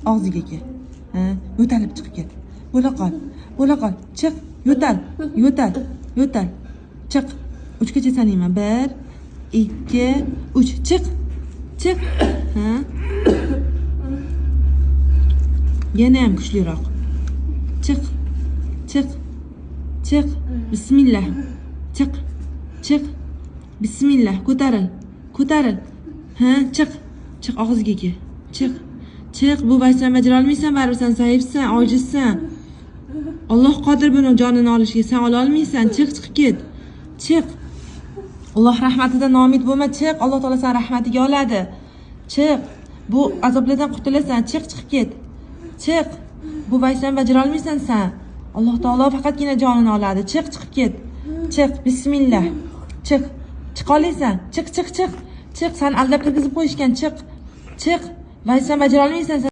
Og'ziga kel. Ha, yo'talib chiqib ket. Bo'la qol. Bo'la qol. Chiq, yo'tal. Yo'tal. Yo'tal. Chiq. 3 gacha sanayman. 1 2 3 chiq. Chiq. Ha. Yana ham kuchliroq. Chiq. Chiq. Chiq. Bismillah. Chiq. Chiq. Bismillah. Ko'taril. Ko'taril. Ha, chiq. Chiq og'ziga kel. Chiq. Chiq. Bu vaysan bajara olmaysan, baribir sen zaifsan, ojizsan. Alloh qodir buni jonini olishga. Sen ola olmaysan. Chiq, chiqib ket. Chiq. Alloh rahmatidan noumid bo'lma, chiq. Alloh taolo sen rahmatiga oladi. Chiq. Bu azoblardan qutulasan. Chiq, chiqib ket. Chiq. Bu vaysan bajara olmaysan sen. Alloh taolo faqatgina jonini oladi. Chiq, chiqib ket. Chiq. Bismillah. Chiq. Chiqa olasan. Chiq, chiq, chiq. Chiq. Sen aldab kirgizib qo'yishgan. Chiq. Chiq. Vaysan bajara olmaysan.